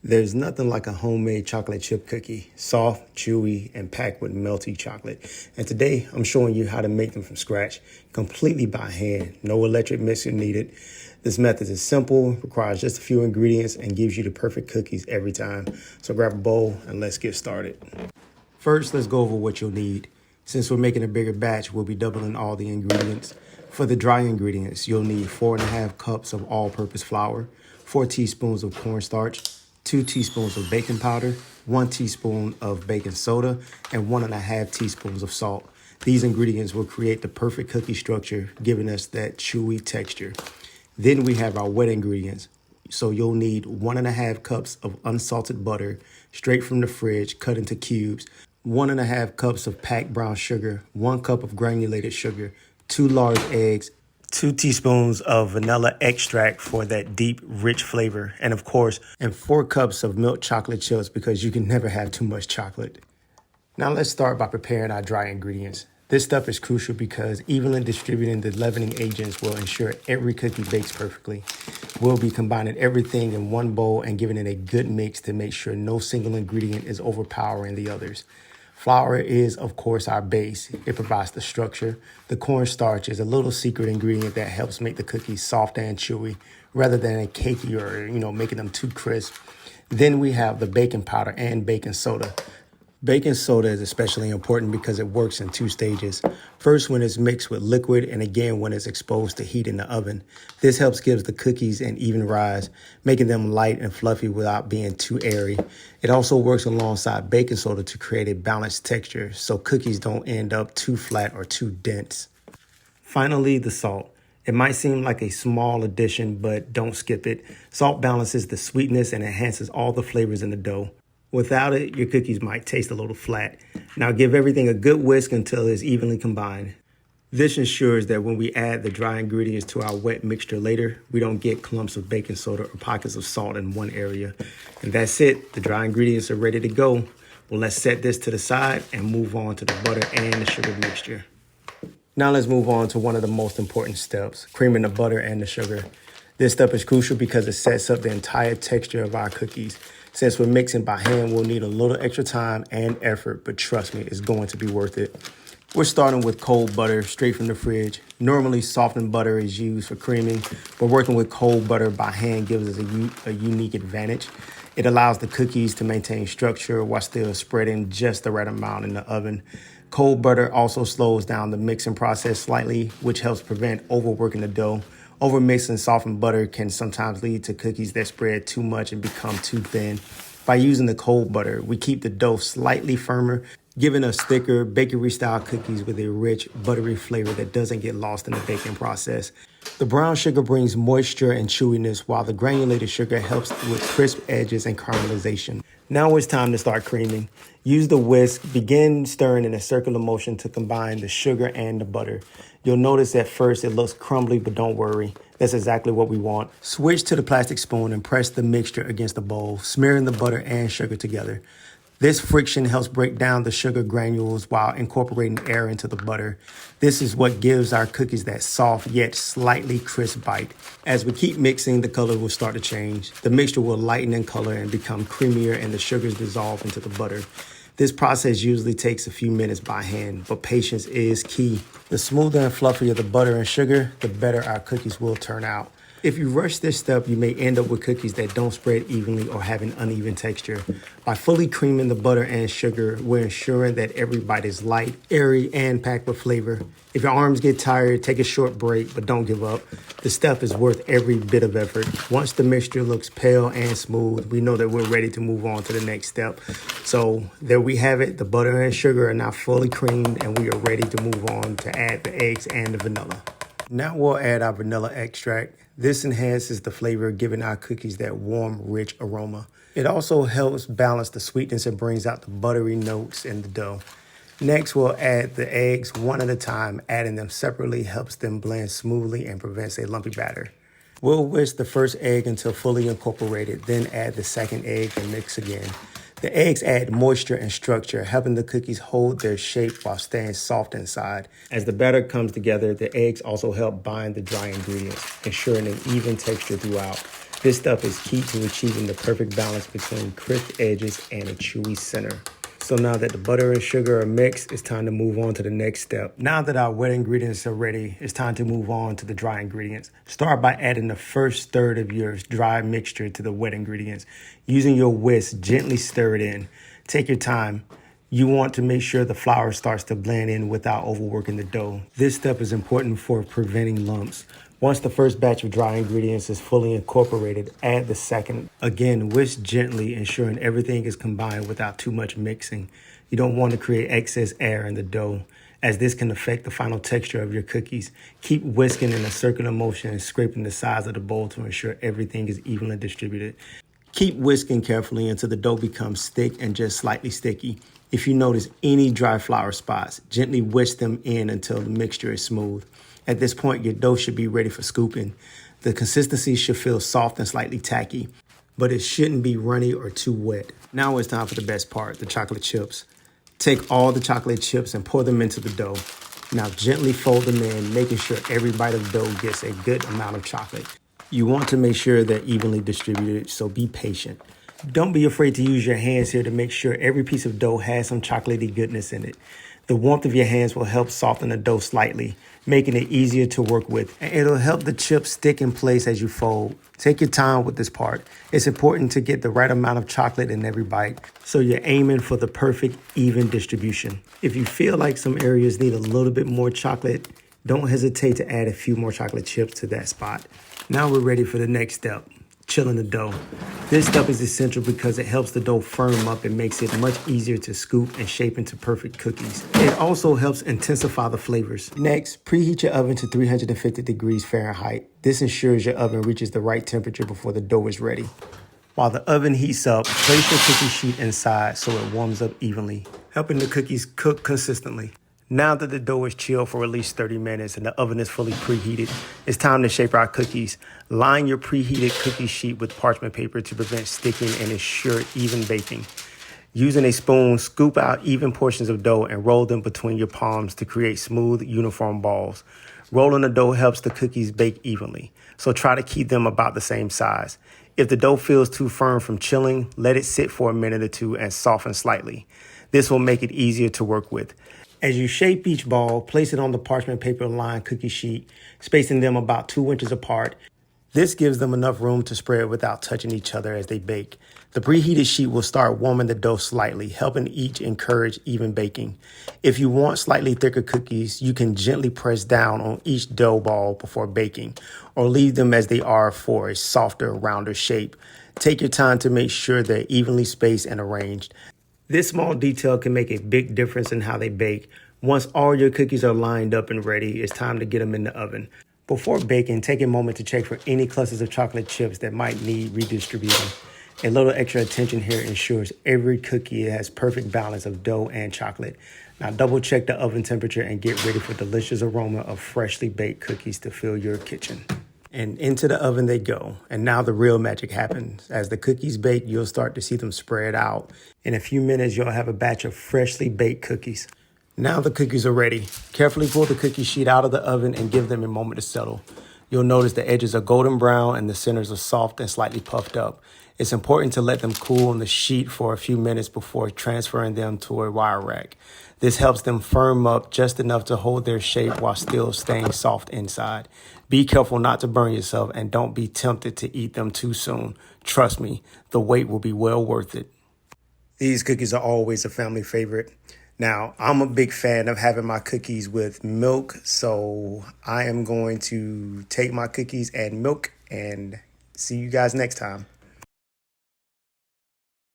There's nothing like a homemade chocolate chip cookie, soft, chewy, and packed with melty chocolate. And today I'm showing you how to make them from scratch, completely by hand, no electric mixer needed. This method is simple, requires just a few ingredients, and gives you the perfect cookies every time. So grab a bowl and let's get started. First, let's go over what you'll need. Since we're making a bigger batch, we'll be doubling all the ingredients. For the dry ingredients, you'll need 4.5 cups of all-purpose flour, 4 teaspoons of cornstarch, 2 teaspoons of baking powder, 1 teaspoon of baking soda, and 1.5 teaspoons of salt. These ingredients will create the perfect cookie structure, giving us that chewy texture. Then we have our wet ingredients. So you'll need 1.5 cups of unsalted butter, straight from the fridge, cut into cubes, 1.5 cups of packed brown sugar, 1 cup of granulated sugar, 2 large eggs, 2 teaspoons of vanilla extract for that deep, rich flavor, and of course, 4 cups of milk chocolate chips because you can never have too much chocolate. Now let's start by preparing our dry ingredients. This stuff is crucial because evenly distributing the leavening agents will ensure every cookie bakes perfectly. We'll be combining everything in one bowl and giving it a good mix to make sure no single ingredient is overpowering the others. Flour is, of course, our base. It provides the structure. The cornstarch is a little secret ingredient that helps make the cookies soft and chewy rather than a cakey or, making them too crisp. Then we have the baking powder and baking soda. Baking soda is especially important because it works in 2 stages. First, when it's mixed with liquid, and again when it's exposed to heat in the oven. This helps give the cookies an even rise, making them light and fluffy without being too airy. It also works alongside baking soda to create a balanced texture so cookies don't end up too flat or too dense. Finally, the salt. It might seem like a small addition, but don't skip it. Salt balances the sweetness and enhances all the flavors in the dough. Without it, your cookies might taste a little flat. Now give everything a good whisk until it's evenly combined. This ensures that when we add the dry ingredients to our wet mixture later, we don't get clumps of baking soda or pockets of salt in one area. And that's it. The dry ingredients are ready to go. Well, let's set this to the side and move on to the butter and the sugar mixture. Now let's move on to one of the most important steps, creaming the butter and the sugar. This step is crucial because it sets up the entire texture of our cookies. Since we're mixing by hand, we'll need a little extra time and effort, but trust me, it's going to be worth it. We're starting with cold butter straight from the fridge. Normally, softened butter is used for creaming, but working with cold butter by hand gives us a unique advantage. It allows the cookies to maintain structure while still spreading just the right amount in the oven. Cold butter also slows down the mixing process slightly, which helps prevent overworking the dough. Overmixing softened butter can sometimes lead to cookies that spread too much and become too thin. By using the cold butter, we keep the dough slightly firmer, giving us thicker bakery-style cookies with a rich, buttery flavor that doesn't get lost in the baking process. The brown sugar brings moisture and chewiness, while the granulated sugar helps with crisp edges and caramelization. Now it's time to start creaming. Use the whisk, begin stirring in a circular motion to combine the sugar and the butter. You'll notice at first it looks crumbly, but don't worry. That's exactly what we want. Switch to the plastic spoon and press the mixture against the bowl, smearing the butter and sugar together. This friction helps break down the sugar granules while incorporating air into the butter. This is what gives our cookies that soft yet slightly crisp bite. As we keep mixing, the color will start to change. The mixture will lighten in color and become creamier, and the sugars dissolve into the butter. This process usually takes a few minutes by hand, but patience is key. The smoother and fluffier the butter and sugar, the better our cookies will turn out. If you rush this step, you may end up with cookies that don't spread evenly or have an uneven texture. By fully creaming the butter and sugar, we're ensuring that every bite is light, airy, and packed with flavor. If your arms get tired, take a short break, but don't give up. The step is worth every bit of effort. Once the mixture looks pale and smooth, we know that we're ready to move on to the next step. So there we have it. The butter and sugar are now fully creamed, and we are ready to move on to add the eggs and the vanilla. Now we'll add our vanilla extract. This enhances the flavor, giving our cookies that warm, rich aroma. It also helps balance the sweetness and brings out the buttery notes in the dough. Next, we'll add the eggs one at a time. Adding them separately helps them blend smoothly and prevents a lumpy batter. We'll whisk the first egg until fully incorporated, then add the second egg and mix again. The eggs add moisture and structure, helping the cookies hold their shape while staying soft inside. As the batter comes together, the eggs also help bind the dry ingredients, ensuring an even texture throughout. This stuff is key to achieving the perfect balance between crisp edges and a chewy center. So now that the butter and sugar are mixed, it's time to move on to the next step. Now that our wet ingredients are ready, it's time to move on to the dry ingredients. Start by adding the first third of your dry mixture to the wet ingredients. Using your whisk, gently stir it in. Take your time. You want to make sure the flour starts to blend in without overworking the dough. This step is important for preventing lumps. Once the first batch of dry ingredients is fully incorporated, add the second. Again, whisk gently, ensuring everything is combined without too much mixing. You don't want to create excess air in the dough, as this can affect the final texture of your cookies. Keep whisking in a circular motion and scraping the sides of the bowl to ensure everything is evenly distributed. Keep whisking carefully until the dough becomes thick and just slightly sticky. If you notice any dry flour spots, gently whisk them in until the mixture is smooth. At this point, your dough should be ready for scooping. The consistency should feel soft and slightly tacky, but it shouldn't be runny or too wet. Now it's time for the best part, the chocolate chips. Take all the chocolate chips and pour them into the dough. Now gently fold them in, making sure every bite of dough gets a good amount of chocolate. You want to make sure they're evenly distributed, so be patient. Don't be afraid to use your hands here to make sure every piece of dough has some chocolatey goodness in it. The warmth of your hands will help soften the dough slightly, making it easier to work with. And it'll help the chips stick in place as you fold. Take your time with this part. It's important to get the right amount of chocolate in every bite, so you're aiming for the perfect, even distribution. If you feel like some areas need a little bit more chocolate, don't hesitate to add a few more chocolate chips to that spot. Now we're ready for the next step, chilling the dough. This step is essential because it helps the dough firm up and makes it much easier to scoop and shape into perfect cookies. It also helps intensify the flavors. Next, preheat your oven to 350 degrees Fahrenheit. This ensures your oven reaches the right temperature before the dough is ready. While the oven heats up, place your cookie sheet inside so it warms up evenly, helping the cookies cook consistently. Now that the dough is chilled for at least 30 minutes and the oven is fully preheated, it's time to shape our cookies. Line your preheated cookie sheet with parchment paper to prevent sticking and ensure even baking. Using a spoon, scoop out even portions of dough and roll them between your palms to create smooth, uniform balls. Rolling the dough helps the cookies bake evenly, so try to keep them about the same size. If the dough feels too firm from chilling, let it sit for a minute or two and soften slightly. This will make it easier to work with. As you shape each ball, place it on the parchment paper lined cookie sheet, spacing them about 2 inches apart. This gives them enough room to spread without touching each other as they bake. The preheated sheet will start warming the dough slightly, helping each encourage even baking. If you want slightly thicker cookies, you can gently press down on each dough ball before baking, or leave them as they are for a softer, rounder shape. Take your time to make sure they're evenly spaced and arranged. This small detail can make a big difference in how they bake. Once all your cookies are lined up and ready, it's time to get them in the oven. Before baking, take a moment to check for any clusters of chocolate chips that might need redistributing. A little extra attention here ensures every cookie has perfect balance of dough and chocolate. Now double check the oven temperature and get ready for delicious aroma of freshly baked cookies to fill your kitchen. And into the oven they go. And now the real magic happens. As the cookies bake, you'll start to see them spread out. In a few minutes, you'll have a batch of freshly baked cookies. Now the cookies are ready. Carefully pull the cookie sheet out of the oven and give them a moment to settle. You'll notice the edges are golden brown and the centers are soft and slightly puffed up. It's important to let them cool on the sheet for a few minutes before transferring them to a wire rack. This helps them firm up just enough to hold their shape while still staying soft inside. Be careful not to burn yourself and don't be tempted to eat them too soon. Trust me, the wait will be well worth it. These cookies are always a family favorite. Now, I'm a big fan of having my cookies with milk, so I am going to take my cookies and milk and see you guys next time.